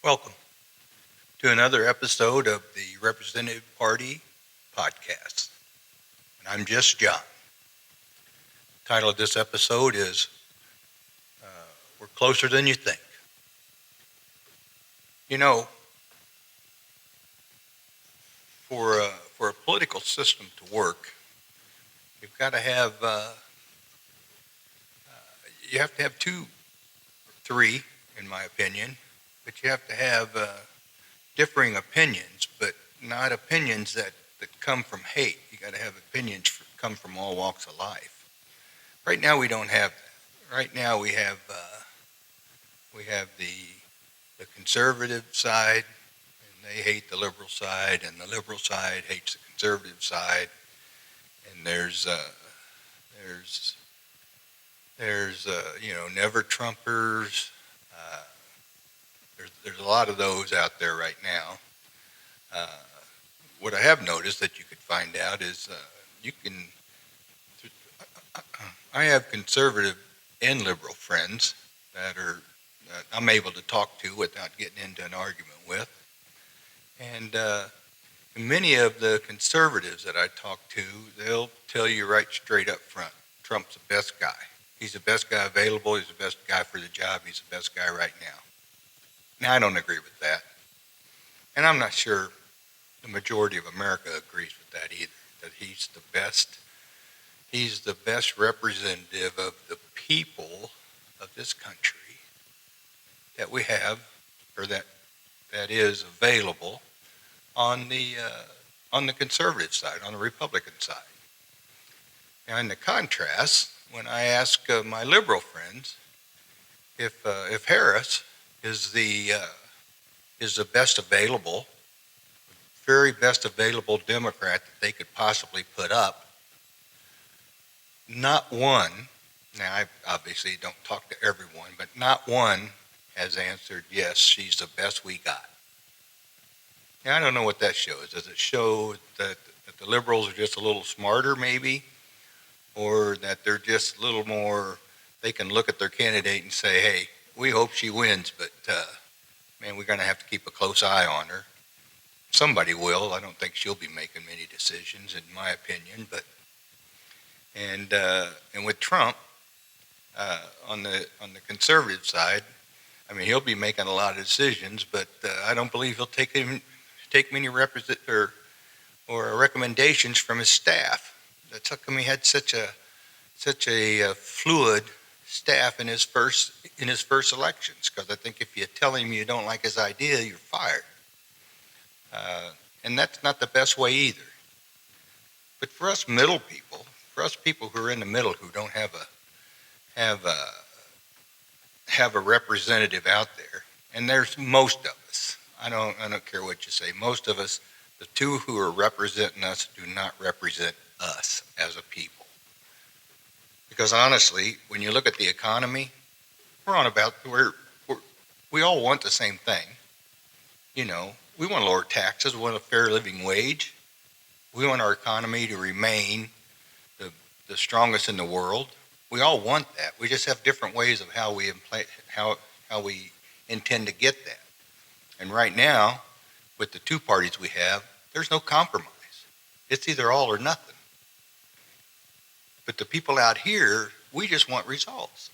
Welcome to another episode of the Representative Party podcast. And I'm just John. The title of this episode is We're Closer Than You Think. You know, for a political system to work, you've got to have, you have to have three, in my opinion, but you have to have differing opinions, but not opinions that come from hate. You got to have opinions come from all walks of life. Right now we don't have that. Right now we have the conservative side, and they hate the liberal side, and the liberal side hates the conservative side, and there's never Trumpers. Uh, there's a lot of those out there right now. Uh, what I have noticed that you could find out is you can. I have conservative and liberal friends that I'm able to talk to without getting into an argument with, and many of the conservatives that I talk to, they'll tell you right straight up front, Trump's the best guy. He's the best guy available. He's the best guy for the job. He's the best guy right now. Now, I don't agree with that. And I'm not sure the majority of America agrees with that either, that he's the best representative of the people of this country that we have, or that is available on the conservative side, on the Republican side. Now, in the contrast, when I ask my liberal friends if Harris is the best available, very best available Democrat that they could possibly put up, not one. Now, I obviously don't talk to everyone, but not one has answered, yes, she's the best we got. Now, I don't know what that shows. Does it show that the liberals are just a little smarter, maybe? Or that they're just a little more, they can look at their candidate and say, hey, we hope she wins, but, man, we're going to have to keep a close eye on her. Somebody will. I don't think she'll be making many decisions, in my opinion. But and with Trump on the conservative side, I mean, he'll be making a lot of decisions, but I don't believe he'll take many recommendations from his staff. That's how come he had such a fluid staff in his first elections. Because I think if you tell him you don't like his idea, you're fired. And that's not the best way either. But for us middle people, for us people who are in the middle who don't have a representative out there, and there's most of us. I don't care what you say. Most of us, the two who are representing us, do not represent us as a people. Because honestly, when you look at the economy, we all want the same thing. You know, we want to lower taxes. We want a fair living wage. We want our economy to remain the strongest in the world. We all want that. We just have different ways of how we intend to get that. And right now, with the two parties we have, there's no compromise. It's either all or nothing. But the people out here, we just want results.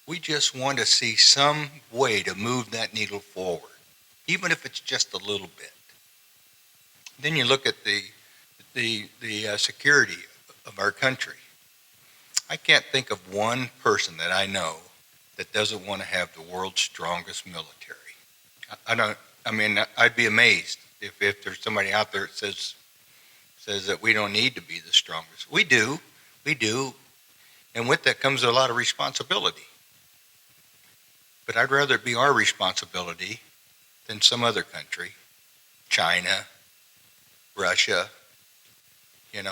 We just want to see some way to move that needle forward, even if it's just a little bit. Then you look at the security of our country. I can't think of one person that I know that doesn't want to have the world's strongest military. I'd be amazed if there's somebody out there that says that we don't need to be the strongest. We do. And with that comes a lot of responsibility. But I'd rather it be our responsibility than some other country, China, Russia, any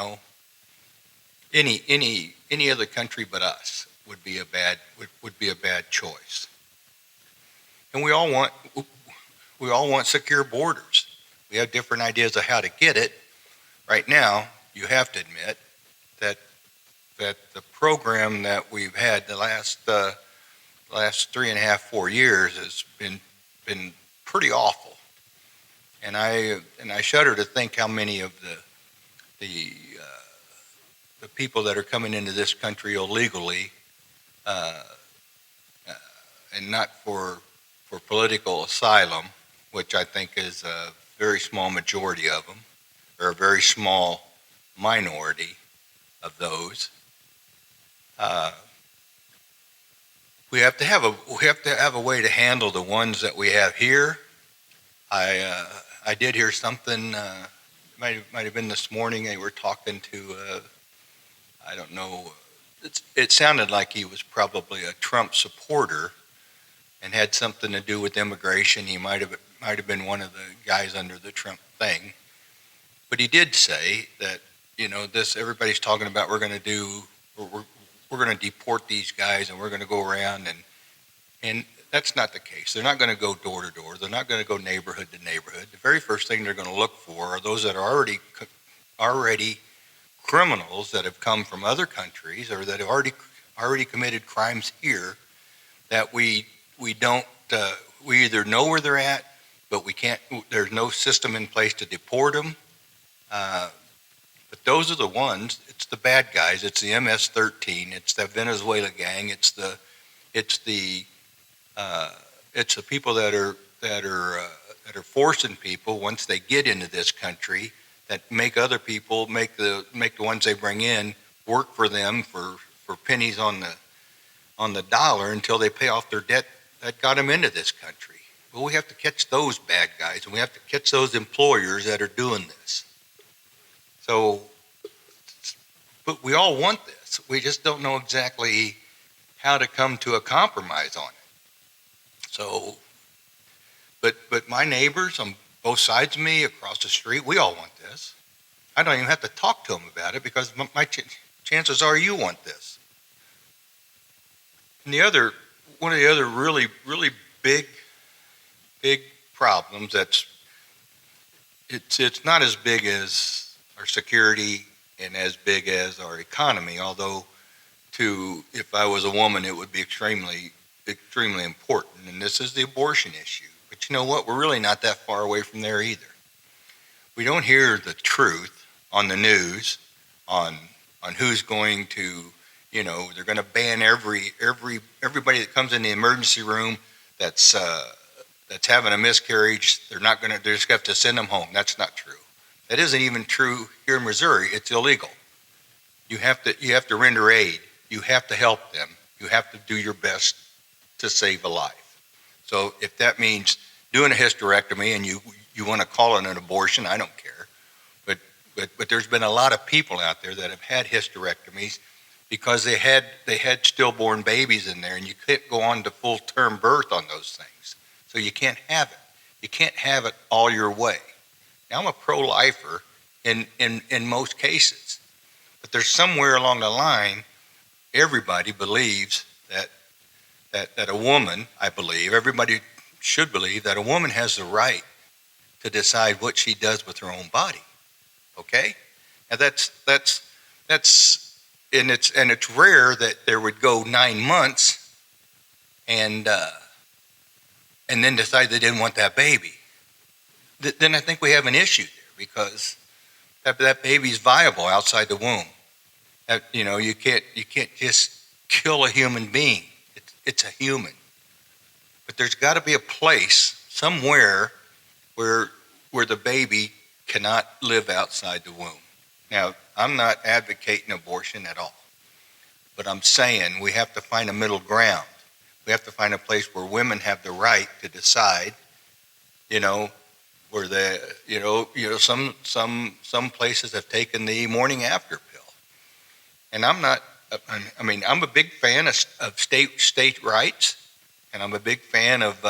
other country but us would be a bad choice. And we all want secure borders. We have different ideas of how to get it. Right now, you have to admit that the program that we've had the last 3.5, 4 years has been pretty awful. And I shudder to think how many of the people that are coming into this country illegally, uh, uh, and not for political asylum, which I think is a very small majority of them, or a very small minority of those. Uh, we have to have a way to handle the ones that we have here. I did hear something. Might have been this morning. They were talking to I don't know. It sounded like he was probably a Trump supporter and had something to do with immigration. He might have been one of the guys under the Trump thing. But he did say that, this everybody's talking about we're going to deport these guys and we're going to go around, and that's not the case. They're not going to go door to door. They're not going to go neighborhood to neighborhood. The very first thing they're going to look for are those that are already criminals that have come from other countries or that have already committed crimes here, that we don't we either know where they're at, but we can't. There's no system in place to deport them. But those are the ones. It's the bad guys. It's the MS-13. It's the Venezuela gang. It's the people that are forcing people once they get into this country, that make other people make the ones they bring in work for them for pennies on the dollar until they pay off their debt that got them into this country. Well, we have to catch those bad guys, and we have to catch those employers that are doing this. So, but we all want this. We just don't know exactly how to come to a compromise on it. So, but my neighbors on both sides of me, across the street, we all want this. I don't even have to talk to them about it because my chances are you want this. And one of the other really, really big problems it's not as big as our security and as big as our economy, although if I was a woman, it would be extremely, extremely important. And this is the abortion issue. But you know what? We're really not that far away from there either. We don't hear the truth on the news on who's going to, they're going to ban everybody that comes in the emergency room that's having a miscarriage. They're just have to send them home. That's not true. That isn't even true here in Missouri. It's illegal. You have to render aid. You have to help them. You have to do your best to save a life. So if that means doing a hysterectomy and you want to call it an abortion, I don't care. But there's been a lot of people out there that have had hysterectomies because they had stillborn babies in there, and you can't go on to full-term birth on those things. So you can't have it. You can't have it all your way. Now, I'm a pro-lifer in most cases, but there's somewhere along the line, everybody believes that a woman, I believe, everybody should believe that a woman has the right to decide what she does with her own body. Okay? Now that's and it's rare that there would go 9 months and then decide they didn't want that baby. Then I think we have an issue there because that baby's viable outside the womb. You can't just kill a human being. It's a human. But there's got to be a place somewhere where the baby cannot live outside the womb. Now, I'm not advocating abortion at all, but I'm saying we have to find a middle ground. We have to find a place where women have the right to decide, where some places have taken the morning after pill. And I'm a big fan of state rights, and I'm a big fan of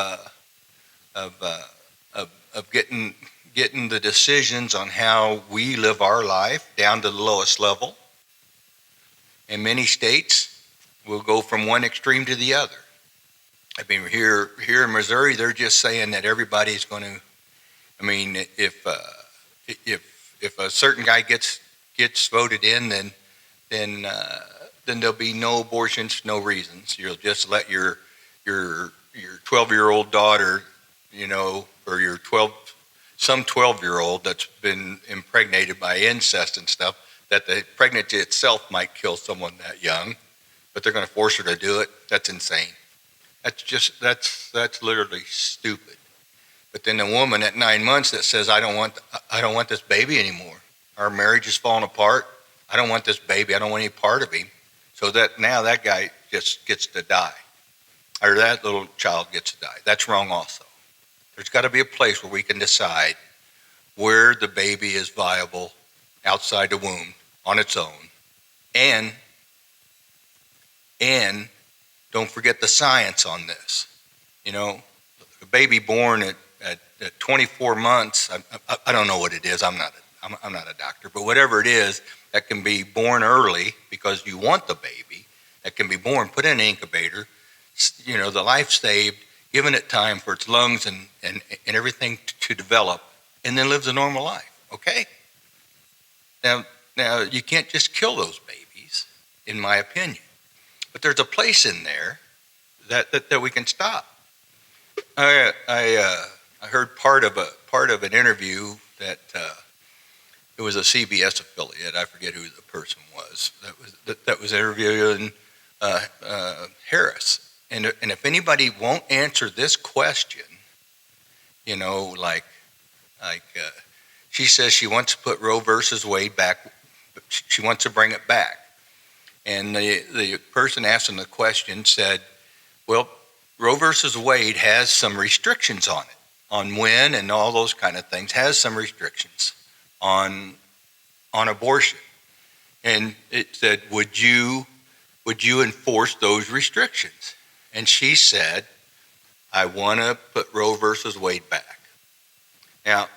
getting the decisions on how we live our life down to the lowest level. And many states will go from one extreme to the other. Here in Missouri, they're just saying that everybody's going to. If a certain guy gets voted in, then there'll be no abortions, no reasons. You'll just let your 12-year-old daughter or your 12-year-old that's been impregnated by incest and stuff, that the pregnancy itself might kill someone that young, but they're going to force her to do it. That's insane. That's literally stupid. But then the woman at 9 months that says, I don't want this baby anymore. Our marriage is falling apart. I don't want this baby. I don't want any part of him. So that now that guy just gets to die, or that little child gets to die. That's wrong also. There's got to be a place where we can decide where the baby is viable outside the womb on its own. And don't forget the science on this. A baby born at 24 months, I don't know what it is. I'm not a doctor, but whatever it is that can be born early because you want the baby, that can be born, put in an incubator, the life saved, giving it time for its lungs and everything to develop, and then lives a normal life, okay? Now you can't just kill those babies, in my opinion. But there's a place in there that we can stop. I heard part of an interview that it was a CBS affiliate. I forget who the person was that was interviewing Harris. And if anybody won't answer this question, she says she wants to put Roe versus Wade back. She wants to bring it back. And the person asking the question said, well, Roe versus Wade has some restrictions on it, on when and all those kind of things, has some restrictions on abortion. And it said, would you enforce those restrictions? And she said, I want to put Roe versus Wade back. Now,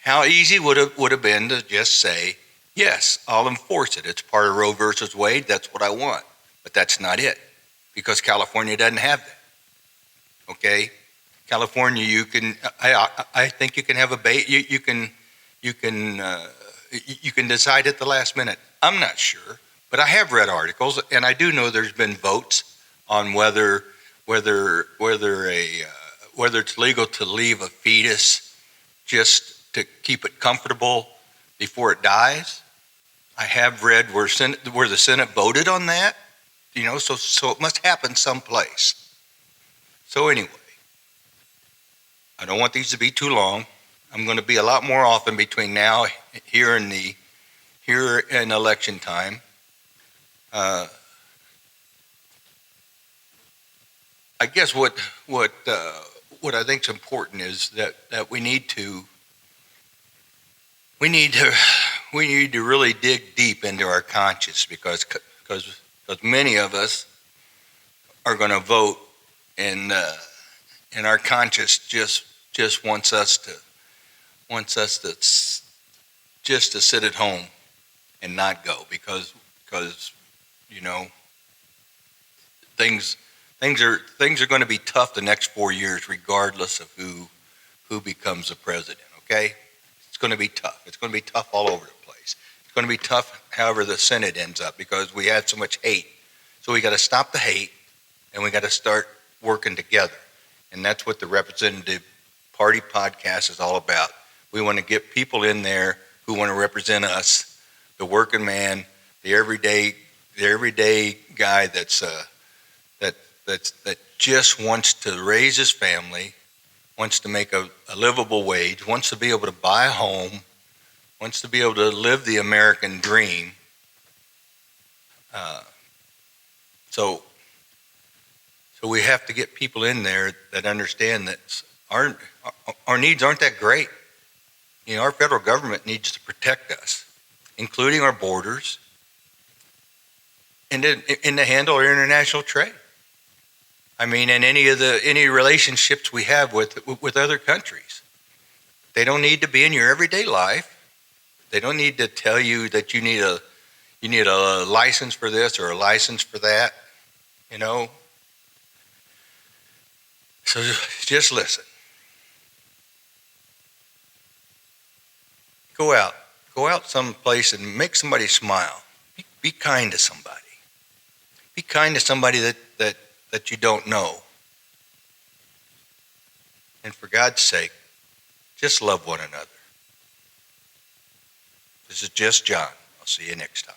how easy would have been to just say, yes, I'll enforce it. It's part of Roe versus Wade. That's what I want. But that's not it, because California doesn't have that. Okay, California, you can. I think you can have a you can decide at the last minute. I'm not sure, but I have read articles, and I do know there's been votes on whether it's legal to leave a fetus just to keep it comfortable before it dies. I have read where the Senate voted on that, so it must happen someplace. So anyway, I don't want these to be too long. I'm going to be a lot more often between now here and election time. I guess what I think is important is that we need to really dig deep into our conscience, because many of us are going to vote, and our conscience just wants us to sit at home and not go, because things are going to be tough the next 4 years, regardless of who becomes the president. Okay. It's going to be tough. It's going to be tough all over the place. It's going to be tough however the Senate ends up, because we had so much hate. So we got to stop the hate, and we got to start working together. And that's what the Representative Party podcast is all about. We want to get people in there who want to represent us, the working man, the everyday guy that just wants to raise his family, wants to make a livable wage, wants to be able to buy a home, wants to be able to live the American dream. So we have to get people in there that understand that our needs aren't that great. Our federal government needs to protect us, including our borders, and to handle our international trade. I mean, and any relationships we have with other countries. They don't need to be in your everyday life. They don't need to tell you that you need a license for this or a license for that. So just listen. Go out someplace and make somebody smile. Be kind to somebody. Be kind to somebody that you don't know. And for God's sake, just love one another. This is just John. I'll see you next time.